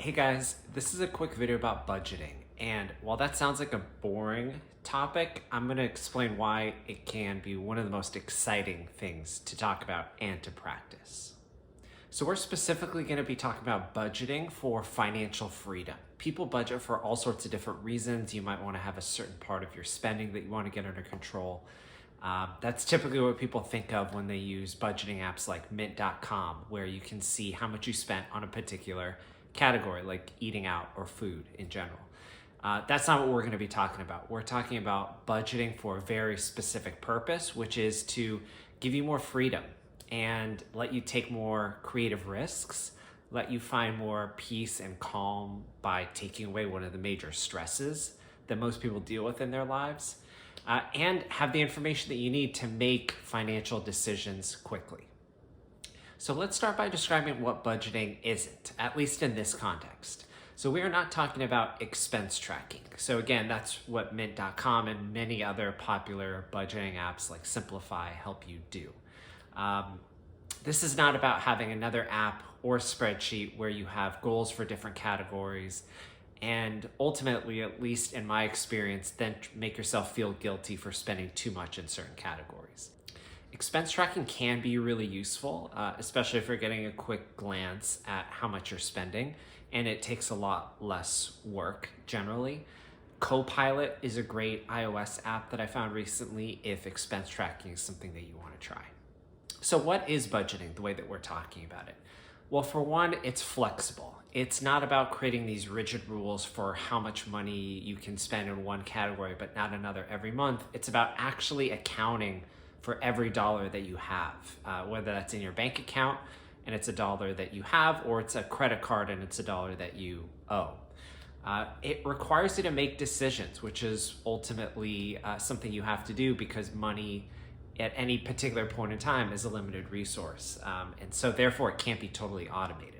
Hey guys, this is a quick video about budgeting. And while that sounds like a boring topic, I'm going to explain why it can be one of the most exciting things to talk about and to practice. So we're specifically going to be talking about budgeting for financial freedom. People budget for all sorts of different reasons. You might want to have a certain part of your spending that you want to get under control. That's typically what people think of when they use budgeting apps like mint.com, where you can see how much you spent on a particular category, like eating out or food in general. That's not what we're going to be talking about. We're talking about budgeting for a very specific purpose, which is to give you more freedom and let you take more creative risks, let you find more peace and calm by taking away one of the major stresses that most people deal with in their lives, and have the information that you need to make financial decisions quickly. So let's start by describing what budgeting isn't, at least in this context. So we are not talking about expense tracking. So again, that's what mint.com and many other popular budgeting apps like Simplify help you do. This is not about having another app or spreadsheet where you have goals for different categories and ultimately, at least in my experience, then make yourself feel guilty for spending too much in certain categories. Expense tracking can be really useful, especially if you're getting a quick glance at how much you're spending, and it takes a lot less work generally. Copilot is a great iOS app that I found recently if expense tracking is something that you want to try. So what is budgeting, the way that we're talking about it? Well, for one, it's flexible. It's not about creating these rigid rules for how much money you can spend in one category but not another every month. It's about actually accounting for every dollar that you have, whether that's in your bank account and it's a dollar that you have, or it's a credit card and it's a dollar that you owe. It requires you to make decisions, which is ultimately something you have to do because money at any particular point in time is a limited resource. And so therefore it can't be totally automated.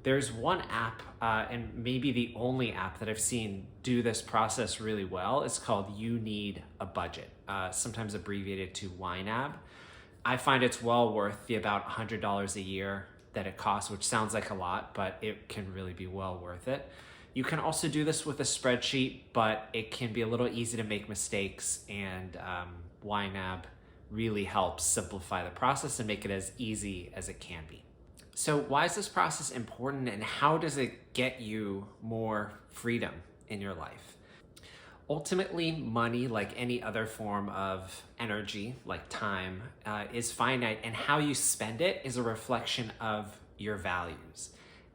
There's one app, and maybe the only app that I've seen do this process really well. It's called You Need a Budget, sometimes abbreviated to YNAB. I find it's well worth the about $100 a year that it costs, which sounds like a lot, but it can really be well worth it. You can also do this with a spreadsheet, but it can be a little easy to make mistakes, and YNAB really helps simplify the process and make it as easy as it can be. So why is this process important, and how does it get you more freedom in your life? Ultimately, money, like any other form of energy, like time, is finite, and how you spend it is a reflection of your values.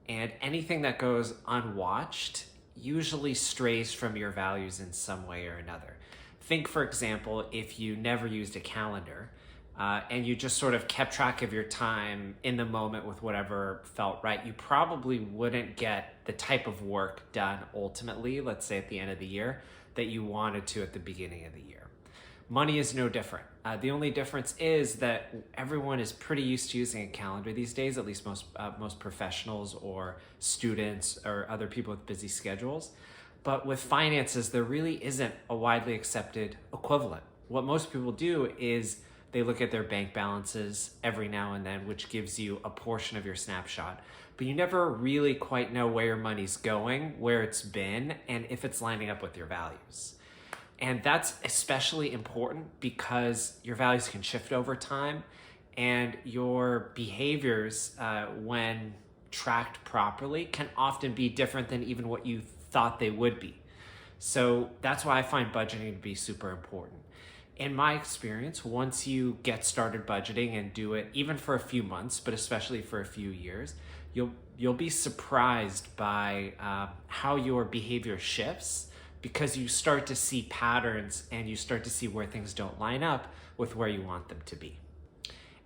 And anything that goes unwatched usually strays from your values in some way or another. Think, for example, if you never used a calendar, and you just sort of kept track of your time in the moment with whatever felt right, you probably wouldn't get the type of work done ultimately, let's say at the end of the year, that you wanted to at the beginning of the year. Money is no different. The only difference is that everyone is pretty used to using a calendar these days, at least most professionals or students or other people with busy schedules. But with finances, there really isn't a widely accepted equivalent. What most people do is they look at their bank balances every now and then, which gives you a portion of your snapshot, but you never really quite know where your money's going, where it's been, and if it's lining up with your values. And that's especially important because your values can shift over time, and your behaviors, when tracked properly, can often be different than even what you thought they would be. So that's why I find budgeting to be super important. In my experience, once you get started budgeting and do it even for a few months, but especially for a few years, you'll be surprised by how your behavior shifts, because you start to see patterns and you start to see where things don't line up with where you want them to be.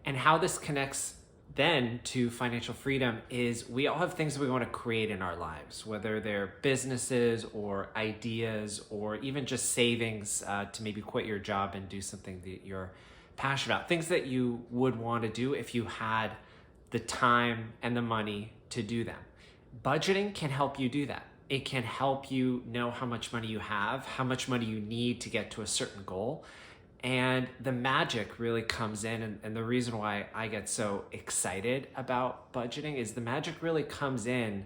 And how this connects then to financial freedom is we all have things that we want to create in our lives, whether they're businesses or ideas or even just savings to maybe quit your job and do something that you're passionate about, things that you would want to do if you had the time and the money to do them. Budgeting can help you do that. It can help you know how much money you have, how much money you need to get to a certain goal, And the magic really comes in, and the reason why I get so excited about budgeting is the magic really comes in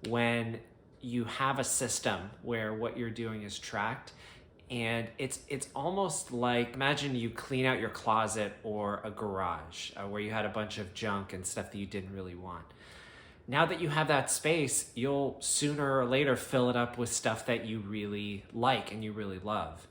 when you have a system where what you're doing is tracked. And it's almost like, imagine you clean out your closet or a garage where you had a bunch of junk and stuff that you didn't really want. Now that you have that space, you'll sooner or later fill it up with stuff that you really like and you really love.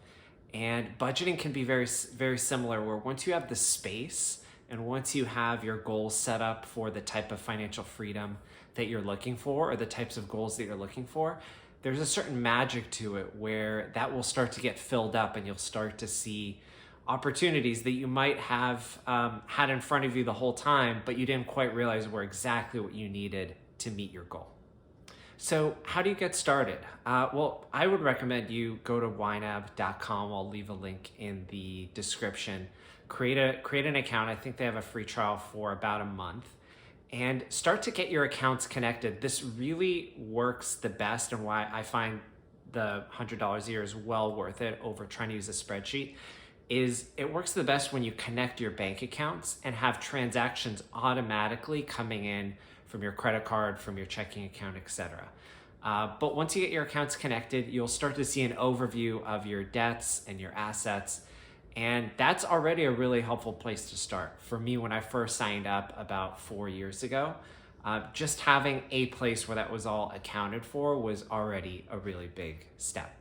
And budgeting can be very, very similar, where once you have the space and once you have your goals set up for the type of financial freedom that you're looking for, or the types of goals that you're looking for, there's a certain magic to it where that will start to get filled up and you'll start to see opportunities that you might have had in front of you the whole time, but you didn't quite realize were exactly what you needed to meet your goal. So how do you get started? Well, I would recommend you go to ynab.com. I'll leave a link in the description. Create an account. I think they have a free trial for about a month. And start to get your accounts connected. This really works the best, and why I find the $100 a year is well worth it over trying to use a spreadsheet, is it works the best when you connect your bank accounts and have transactions automatically coming in from your credit card, from your checking account, etc. But once you get your accounts connected, you'll start to see an overview of your debts and your assets. And that's already a really helpful place to start. For me, when I first signed up about 4 years ago, just having a place where that was all accounted for was already a really big step.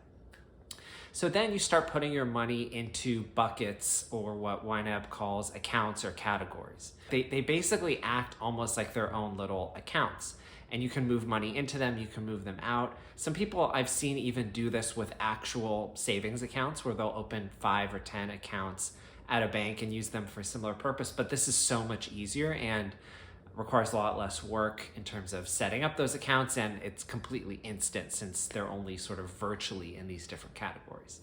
So then you start putting your money into buckets, or what YNAB calls accounts or categories. They basically act almost like their own little accounts. And you can move money into them, you can move them out. Some people I've seen even do this with actual savings accounts, where they'll open 5 or 10 accounts at a bank and use them for a similar purpose. But this is so much easier and requires a lot less work in terms of setting up those accounts, and it's completely instant since they're only sort of virtually in these different categories.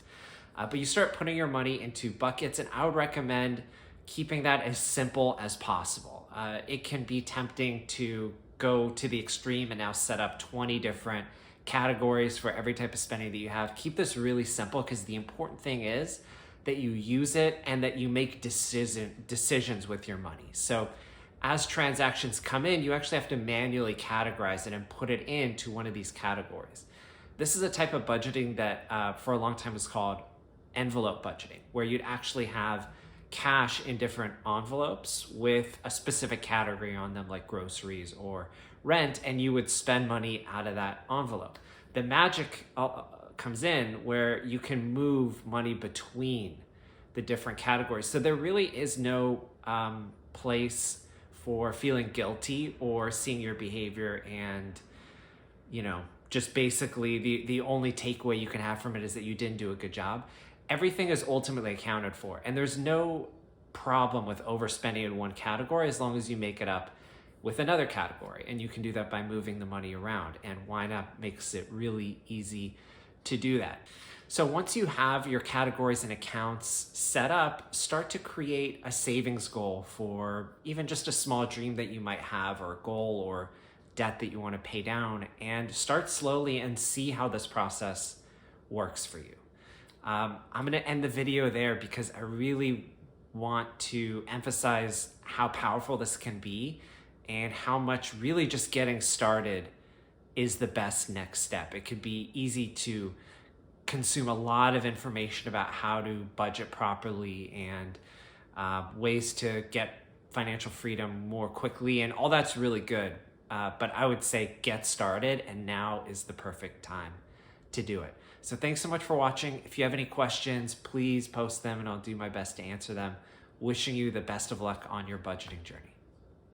But you start putting your money into buckets, and I would recommend keeping that as simple as possible. It can be tempting to go to the extreme and now set up 20 different categories for every type of spending that you have. Keep this really simple, because the important thing is that you use it and that you make decisions with your money. So as transactions come in, you actually have to manually categorize it and put it into one of these categories. This is a type of budgeting that for a long time was called envelope budgeting, where you'd actually have cash in different envelopes with a specific category on them, like groceries or rent, and you would spend money out of that envelope. The magic comes in where you can move money between the different categories. So there really is no place for feeling guilty or seeing your behavior and, just basically the only takeaway you can have from it is that you didn't do a good job. Everything is ultimately accounted for, and there's no problem with overspending in one category as long as you make it up with another category, and you can do that by moving the money around, and YNAB makes it really easy to do that. So once you have your categories and accounts set up, start to create a savings goal for even just a small dream that you might have, or a goal or debt that you want to pay down, and start slowly and see how this process works for you. I'm going to end the video there because I really want to emphasize how powerful this can be and how much really just getting started is the best next step. It could be easy to consume a lot of information about how to budget properly and ways to get financial freedom more quickly, and all that's really good. But I would say get started, and now is the perfect time to do it. So thanks so much for watching. If you have any questions, please post them and I'll do my best to answer them. Wishing you the best of luck on your budgeting journey.